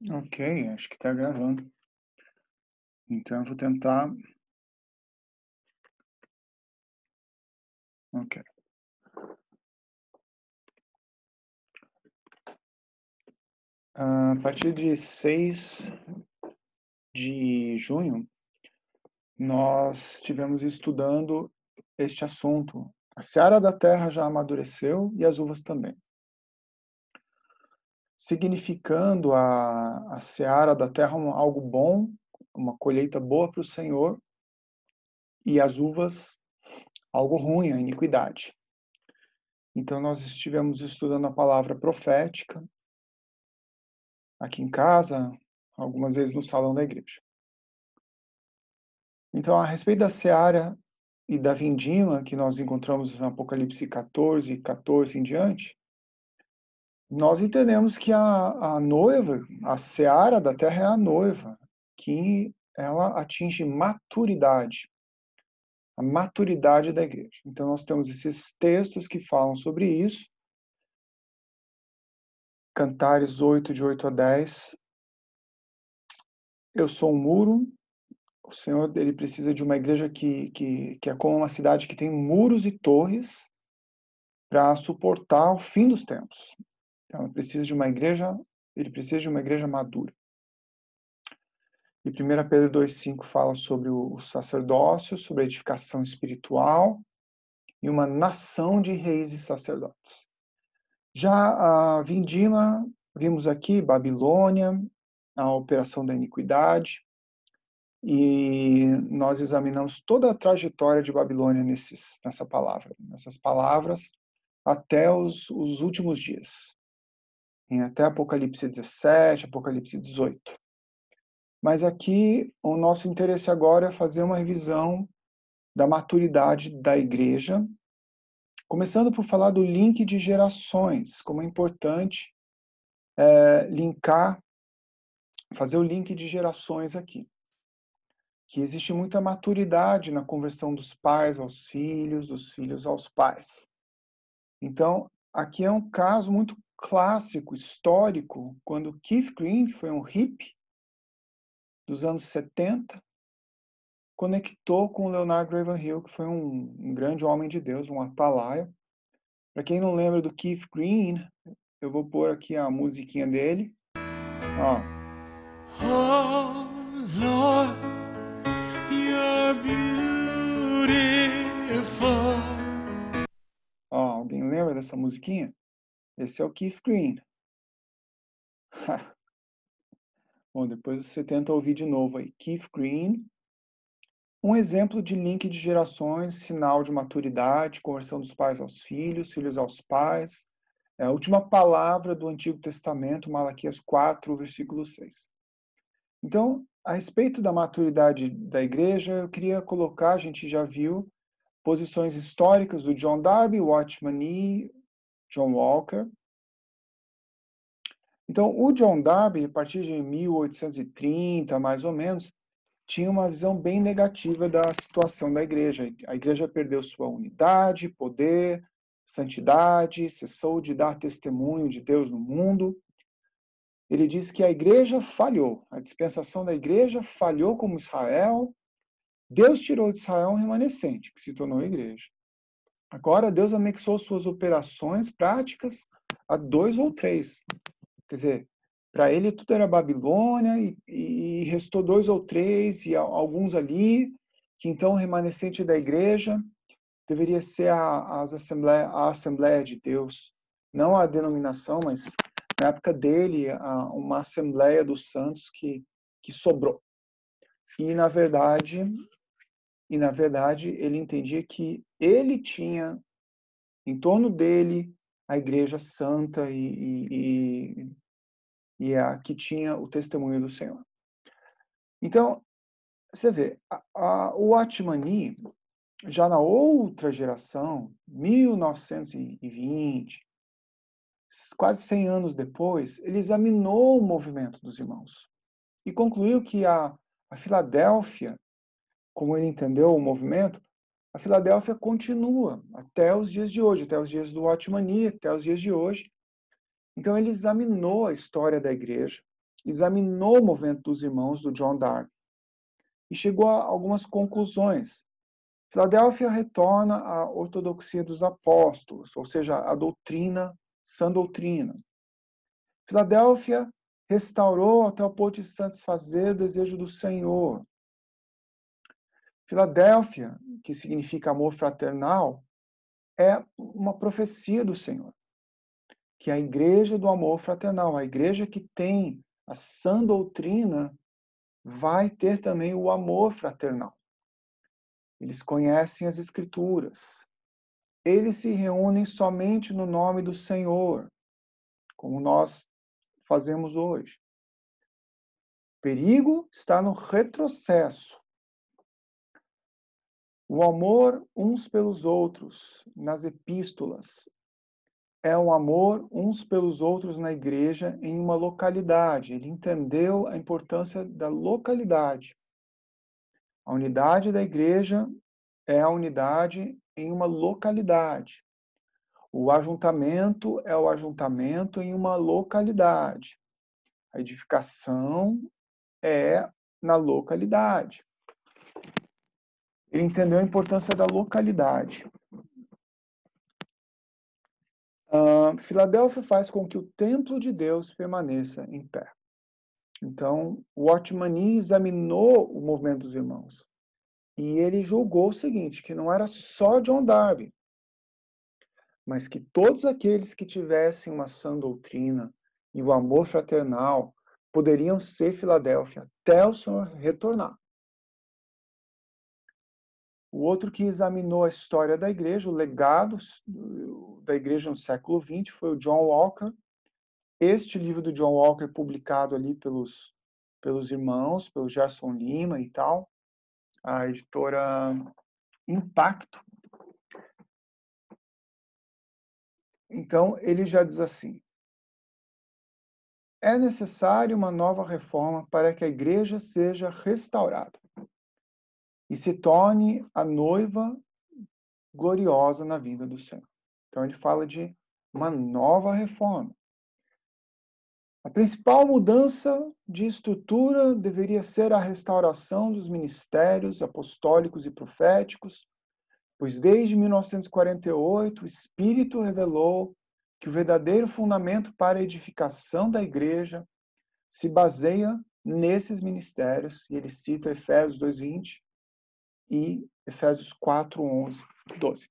Ok, acho que está gravando. Então eu vou tentar. Ok. A partir de 6 de junho, nós estivemos estudando este assunto. A seara da terra já amadureceu e as uvas também. Significando a seara da terra algo bom, uma colheita boa para o Senhor, e as uvas algo ruim, a iniquidade. Então nós estivemos estudando a palavra profética, aqui em casa, algumas vezes no salão da igreja. Então, a respeito da seara e da vindima, que nós encontramos no Apocalipse 14, 14 em diante, nós entendemos que a noiva, a seara da terra é a noiva, que ela atinge maturidade, a maturidade da igreja. Então, nós temos esses textos que falam sobre isso, Cantares 8, de 8 a 10, eu sou um muro. O Senhor, ele precisa de uma igreja que é como uma cidade que tem muros e torres para suportar o fim dos tempos. Então, ele precisa de uma igreja madura. E 1 Pedro 2,5 fala sobre o sacerdócio, sobre a edificação espiritual e uma nação de reis e sacerdotes. Já a vindima, vimos aqui Babilônia, a operação da iniquidade, e nós examinamos toda a trajetória de Babilônia nessas palavras, até os últimos dias, em até Apocalipse 17, Apocalipse 18. Mas aqui, o nosso interesse agora é fazer uma revisão da maturidade da igreja, começando por falar do link de gerações, como é importante fazer o link de gerações aqui. Que existe muita maturidade na conversão dos pais aos filhos, dos filhos aos pais. Então, aqui é um caso muito clássico, histórico, quando Keith Green, que foi um hippie dos anos 70, conectou com Leonard Ravenhill, que foi um grande homem de Deus, um atalaia. Para quem não lembra do Keith Green, eu vou pôr aqui a musiquinha dele. Ó. Oh Lord, you're beautiful. Ó, alguém lembra dessa musiquinha? Esse é o Keith Green. Bom, depois você tenta ouvir de novo aí. Keith Green. Um exemplo de link de gerações, sinal de maturidade, conversão dos pais aos filhos, filhos aos pais. É a última palavra do Antigo Testamento, Malaquias 4, versículo 6. Então, a respeito da maturidade da igreja, eu queria colocar, a gente já viu, posições históricas do John Darby, Watchman Nee, John Walker. Então, o John Darby, a partir de 1830, mais ou menos, tinha uma visão bem negativa da situação da igreja. A igreja perdeu sua unidade, poder, santidade, cessou de dar testemunho de Deus no mundo. Ele diz que a igreja falhou, a dispensação da igreja falhou como Israel. Deus tirou de Israel um remanescente, que se tornou a igreja. Agora, Deus anexou suas operações práticas a 2 ou 3. Quer dizer, para ele tudo era Babilônia e restou 2 ou 3 e alguns ali, que então o remanescente da igreja deveria ser a Assembleia de Deus, não a denominação, mas na época dele, uma Assembleia dos Santos que sobrou. E na verdade, ele entendia que ele tinha em torno dele a igreja santa e a que tinha o testemunho do Senhor. Então, você vê, o Atmani, já na outra geração, 1920, quase 100 anos depois, ele examinou o movimento dos irmãos e concluiu que a Filadélfia, como ele entendeu o movimento, a Filadélfia continua até os dias de hoje, até os dias do Atmani, até os dias de hoje. Então ele examinou a história da igreja examinou o movimento dos irmãos do John Darby e chegou a algumas conclusões. Filadélfia retorna à ortodoxia dos apóstolos, ou seja, a doutrina, sã doutrina. Filadélfia restaurou até o ponto de satisfazer o desejo do Senhor. Filadélfia, que significa amor fraternal, é uma profecia do Senhor, que é a igreja do amor fraternal, a igreja que tem a sã doutrina, vai ter também o amor fraternal. Eles conhecem as Escrituras. Eles se reúnem somente no nome do Senhor, como nós fazemos hoje. O perigo está no retrocesso. O amor uns pelos outros nas epístolas é um amor uns pelos outros na igreja em uma localidade. Ele entendeu a importância da localidade. A unidade da igreja é a unidade em uma localidade. O ajuntamento é o ajuntamento em uma localidade. A edificação é na localidade. Ele entendeu a importância da localidade. Filadélfia faz com que o templo de Deus permaneça em pé. Então, o Watchman Nee examinou o movimento dos irmãos. E ele julgou o seguinte, que não era só John Darby, mas que todos aqueles que tivessem uma sã doutrina e o amor fraternal poderiam ser Filadélfia até o Senhor retornar. O outro que examinou a história da igreja, o legado da igreja no século XX, foi o John Walker. Este livro do John Walker, publicado ali pelos irmãos, pelo Gerson Lima e tal, a editora Impacto. Então, ele já diz assim: é necessária uma nova reforma para que a igreja seja restaurada e se torne a noiva gloriosa na vida do Senhor. Então, ele fala de uma nova reforma. A principal mudança de estrutura deveria ser a restauração dos ministérios apostólicos e proféticos, pois desde 1948 o Espírito revelou que o verdadeiro fundamento para a edificação da igreja se baseia nesses ministérios, e ele cita Efésios 2:20 e Efésios 4:11, 12.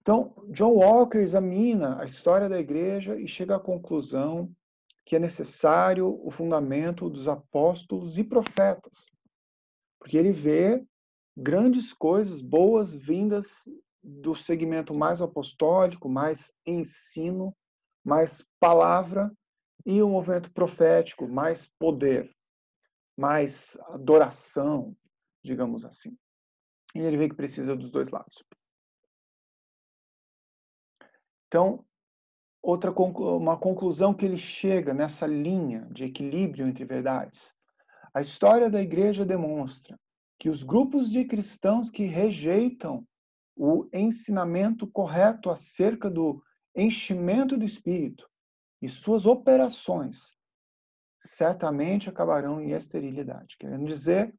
Então, John Walker examina a história da igreja e chega à conclusão que é necessário o fundamento dos apóstolos e profetas, porque ele vê grandes coisas boas vindas do segmento mais apostólico, mais ensino, mais palavra, e o movimento profético, mais poder, mais adoração, digamos assim. E ele vê que precisa dos dois lados. Então, uma conclusão que ele chega nessa linha de equilíbrio entre verdades. A história da igreja demonstra que os grupos de cristãos que rejeitam o ensinamento correto acerca do enchimento do Espírito e suas operações certamente acabarão em esterilidade. Querendo dizer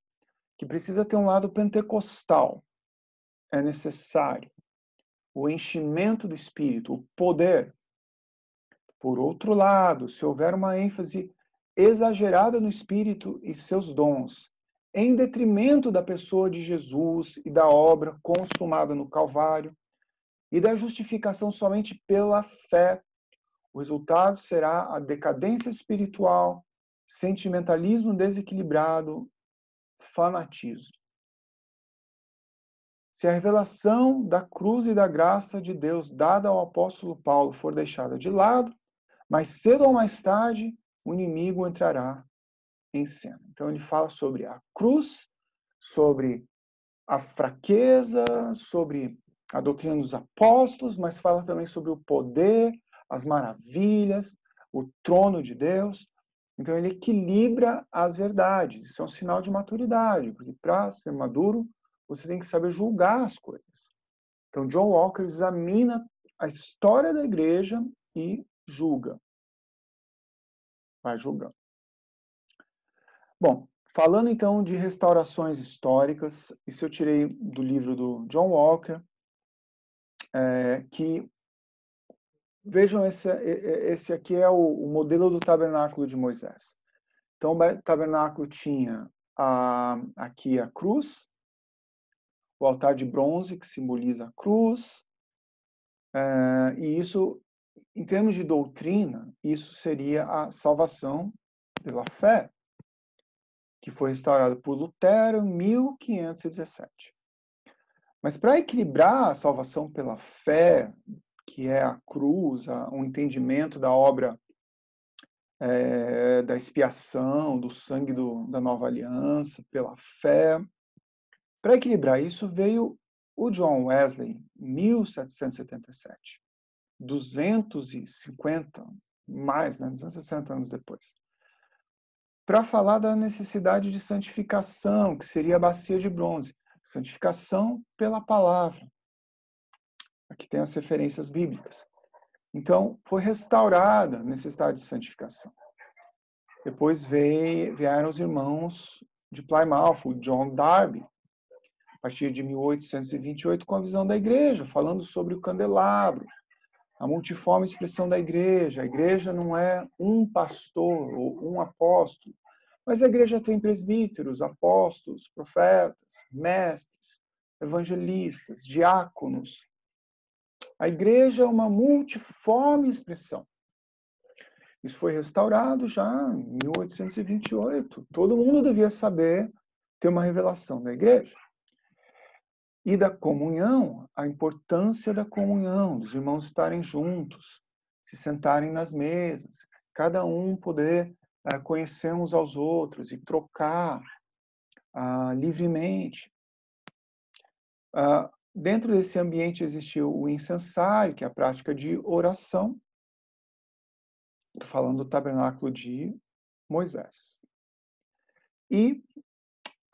que precisa ter um lado pentecostal. É necessário o enchimento do Espírito, o poder. Por outro lado, se houver uma ênfase exagerada no Espírito e seus dons, em detrimento da pessoa de Jesus e da obra consumada no Calvário, e da justificação somente pela fé, o resultado será a decadência espiritual, sentimentalismo desequilibrado, fanatismo. Se a revelação da cruz e da graça de Deus dada ao apóstolo Paulo for deixada de lado, mais cedo ou mais tarde, o inimigo entrará em cena. Então ele fala sobre a cruz, sobre a fraqueza, sobre a doutrina dos apóstolos, mas fala também sobre o poder, as maravilhas, o trono de Deus. Então ele equilibra as verdades. Isso é um sinal de maturidade, porque para ser maduro, você tem que saber julgar as coisas. Então John Walker examina a história da igreja e julga. Vai julgando. Bom, falando então de restaurações históricas, isso eu tirei do livro do John Walker, que vejam, esse aqui é o modelo do tabernáculo de Moisés. Então, o tabernáculo tinha aqui a cruz, o altar de bronze, que simboliza a cruz, e isso, em termos de doutrina, isso seria a salvação pela fé, que foi restaurada por Lutero em 1517. Mas para equilibrar a salvação pela fé, que é a cruz, um entendimento da obra da expiação, do sangue da nova aliança, pela fé, para equilibrar isso veio o John Wesley, em 1777, 250, mais, né, 260 anos depois, para falar da necessidade de santificação, que seria a bacia de bronze. Santificação pela palavra. Aqui tem as referências bíblicas. Então, foi restaurada a necessidade de santificação. Depois vieram os irmãos de Plymouth, o John Darby, a partir de 1828, com a visão da igreja, falando sobre o candelabro, a multiforme expressão da igreja. A igreja não é um pastor ou um apóstolo, mas a igreja tem presbíteros, apóstolos, profetas, mestres, evangelistas, diáconos. A igreja é uma multiforme expressão. Isso foi restaurado já em 1828. Todo mundo devia saber ter uma revelação da igreja. E da comunhão, a importância da comunhão, dos irmãos estarem juntos, se sentarem nas mesas, cada um poder conhecer uns aos outros e trocar livremente. Dentro desse ambiente existiu o incensário, que é a prática de oração. Estou falando do tabernáculo de Moisés. E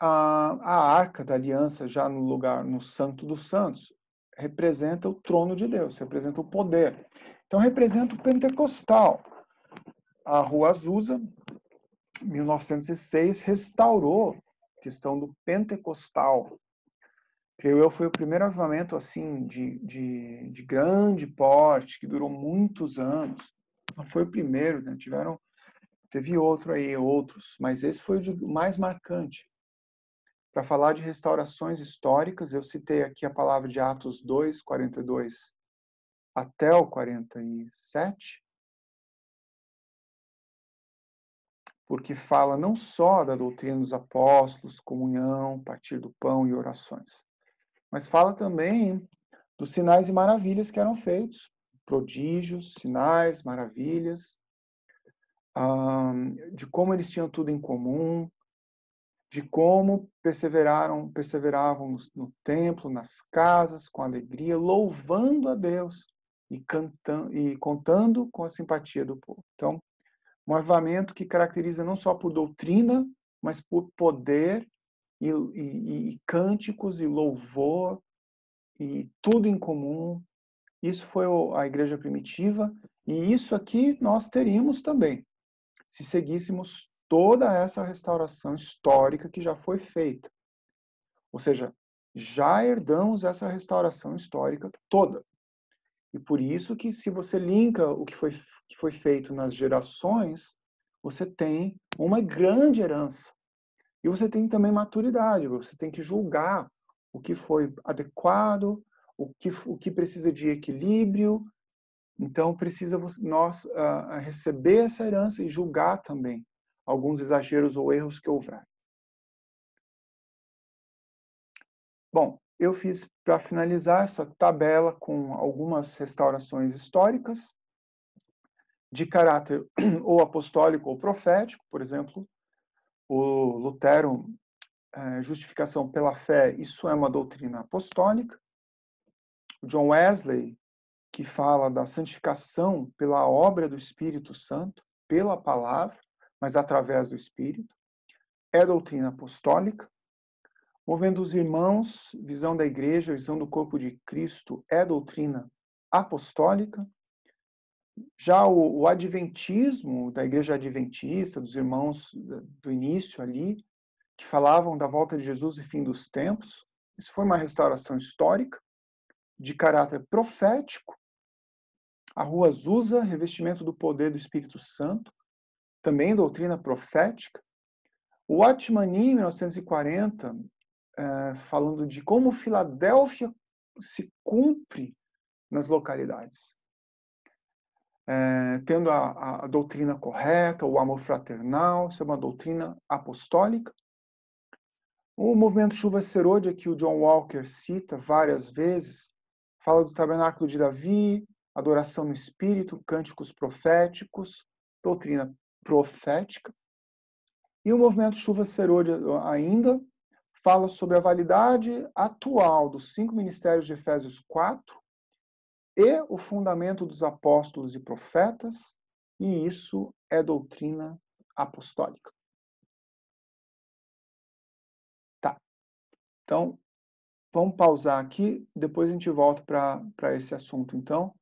a arca da aliança, já no lugar, no Santo dos Santos, representa o trono de Deus, representa o poder. Então, representa o pentecostal. A Rua Azusa, 1906, restaurou a questão do pentecostal. Creio eu, foi o primeiro avivamento assim, de grande porte, que durou muitos anos. Não foi o primeiro, né? Teve outros, mas esse foi o mais marcante. Para falar de restaurações históricas, eu citei aqui a palavra de Atos 2, 42 até o 47, porque fala não só da doutrina dos apóstolos, comunhão, partir do pão e orações, mas fala também dos sinais e maravilhas que eram feitos, prodígios, sinais, maravilhas, de como eles tinham tudo em comum, de como perseveravam no templo, nas casas, com alegria, louvando a Deus e contando com a simpatia do povo. Então, um avivamento que caracteriza não só por doutrina, mas por poder e cânticos e louvor e tudo em comum. Isso foi a igreja primitiva, e isso aqui nós teríamos também, se seguíssemos toda essa restauração histórica que já foi feita. Ou seja, já herdamos essa restauração histórica toda. E por isso que, se você linka o que foi feito nas gerações, você tem uma grande herança. E você tem também maturidade, você tem que julgar o que foi adequado, o que precisa de equilíbrio. Então, precisa nós receber essa herança e julgar também alguns exageros ou erros que houver. Bom, eu fiz, para finalizar, essa tabela com algumas restaurações históricas de caráter ou apostólico ou profético. Por exemplo, o Lutero, justificação pela fé, isso é uma doutrina apostólica. O John Wesley, que fala da santificação pela obra do Espírito Santo, pela palavra, mas através do Espírito, é doutrina apostólica. Movendo os irmãos, visão da igreja, visão do corpo de Cristo, é doutrina apostólica. Já o adventismo, da igreja adventista, dos irmãos do início ali, que falavam da volta de Jesus e fim dos tempos, isso foi uma restauração histórica, de caráter profético. A Rua Azusa, revestimento do poder do Espírito Santo, também doutrina profética. O Watchmani, em 1940, falando de como Filadélfia se cumpre nas localidades. Tendo a doutrina correta, o amor fraternal, isso é uma doutrina apostólica. O movimento Chuva Serôdia, que o John Walker cita várias vezes, fala do tabernáculo de Davi, adoração no espírito, cânticos proféticos, doutrina profética. E o movimento Chuva Serôdia ainda fala sobre a validade atual dos 5 ministérios de Efésios 4 e o fundamento dos apóstolos e profetas, e isso é doutrina apostólica. Tá. Então, vamos pausar aqui, depois a gente volta para esse assunto, então.